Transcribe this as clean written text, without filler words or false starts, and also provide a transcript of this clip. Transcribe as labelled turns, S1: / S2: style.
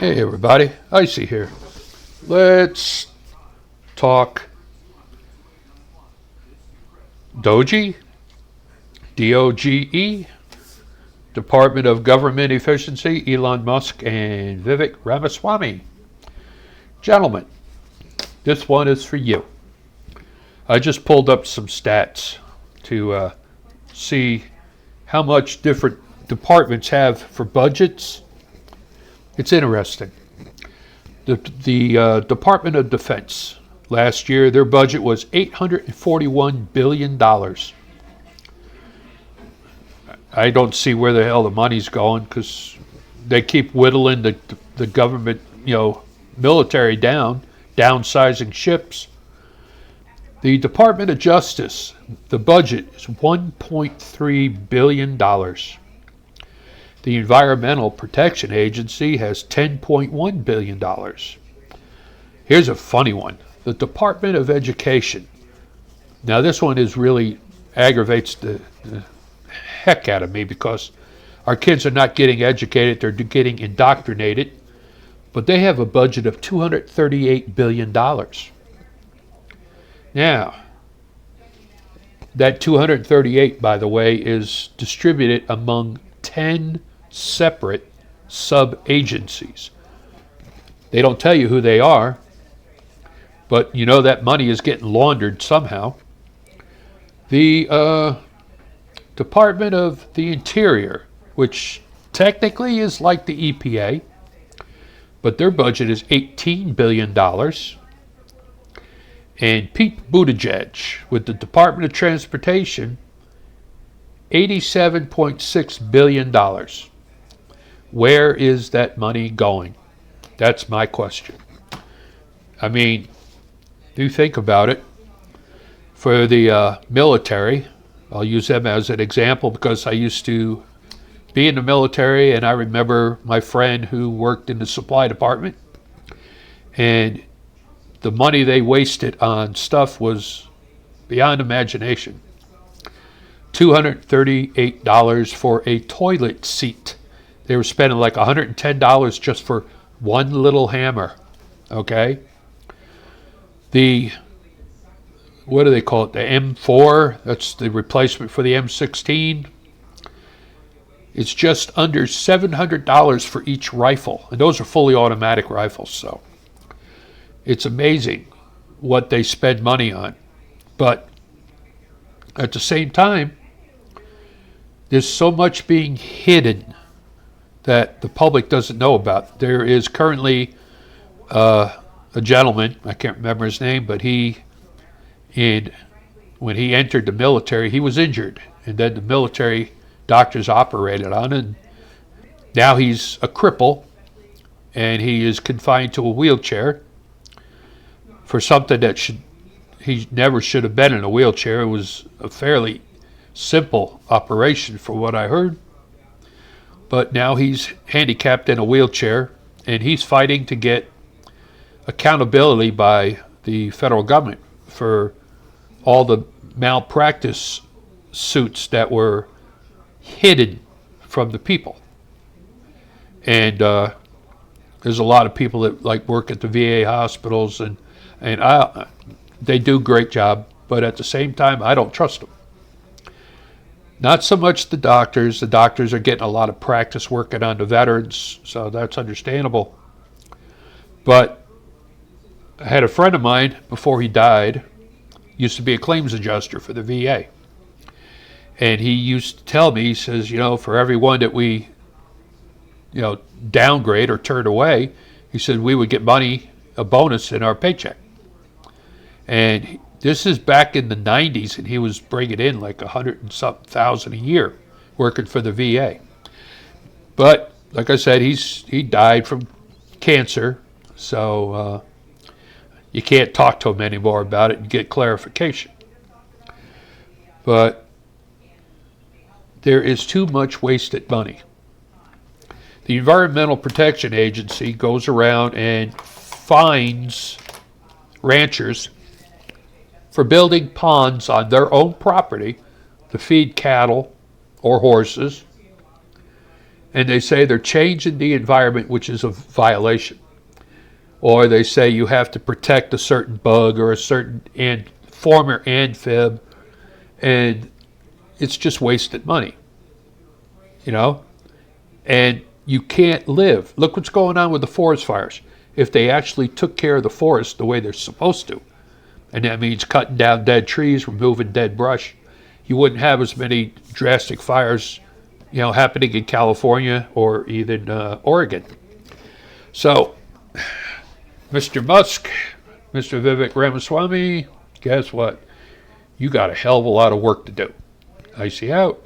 S1: Hey everybody, Icy here. Let's talk Doge, DOGE, Department of Government Efficiency, Elon Musk and Vivek Ramaswamy. Gentlemen, this one is for you. I just pulled up some stats to see how much different departments have for budgets. It's interesting. The Department of Defense last year, their budget was $841 billion. I don't see where the hell the money's going because they keep whittling the government, military down, downsizing ships. The Department of Justice, the budget is $1.3 billion. The Environmental Protection Agency has $10.1 billion. Here's a funny one. The Department of Education. Now this one is really aggravates the heck out of me because our kids are not getting educated, they're getting indoctrinated. But they have a budget of $238 billion. Now, that 238, by the way, is distributed among 10 separate sub-agencies. They don't tell you who they are, but that money is getting laundered somehow. The Department of the Interior, which technically is like the EPA, but their budget is $18 billion. And Pete Buttigieg with the Department of Transportation, $87.6 billion. Where is that money going? That's my question. I mean, do think about it. For the military, I'll use them as an example because I used to be in the military, and I remember my friend who worked in the supply department, and the money they wasted on stuff was beyond imagination. $238 for a toilet seat. They were spending like $110 just for one little hammer. Okay? What do they call it? The M4, that's the replacement for the M16. It's just under $700 for each rifle. And those are fully automatic rifles, so it's amazing what they spend money on. But at the same time, there's so much being hidden that the public doesn't know about. There is currently a gentleman, I can't remember his name, but when he entered the military, he was injured. And then the military doctors operated on him. Now he's a cripple, and he is confined to a wheelchair for something that he never should have been in a wheelchair. It was a fairly simple operation for what I heard. But now he's handicapped in a wheelchair, and he's fighting to get accountability by the federal government for all the malpractice suits that were hidden from the people. And there's a lot of people that work at the VA hospitals, and they do a great job, but at the same time, I don't trust them. Not so much the doctors. The doctors are getting a lot of practice working on the veterans, so that's understandable. But I had a friend of mine, before he died, used to be a claims adjuster for the VA. And he used to tell me, he says, for everyone that we, downgrade or turn away, he said we would get money, a bonus in our paycheck. And this is back in the 90s, and he was bringing in like 100 and something thousand a year working for the VA. But like I said, he died from cancer, so you can't talk to him anymore about it and get clarification. But there is too much wasted money. The Environmental Protection Agency goes around and fines ranchers for building ponds on their own property to feed cattle or horses. and they say they're changing the environment, which is a violation. Or they say you have to protect a certain bug or a certain former amphib, and it's just wasted money, and you can't live. Look what's going on with the forest fires. If they actually took care of the forest the way they're supposed to, and that means cutting down dead trees, removing dead brush, you wouldn't have as many drastic fires, happening in California or even Oregon. So, Mr. Musk, Mr. Vivek Ramaswamy, guess what? You got a hell of a lot of work to do. I see out.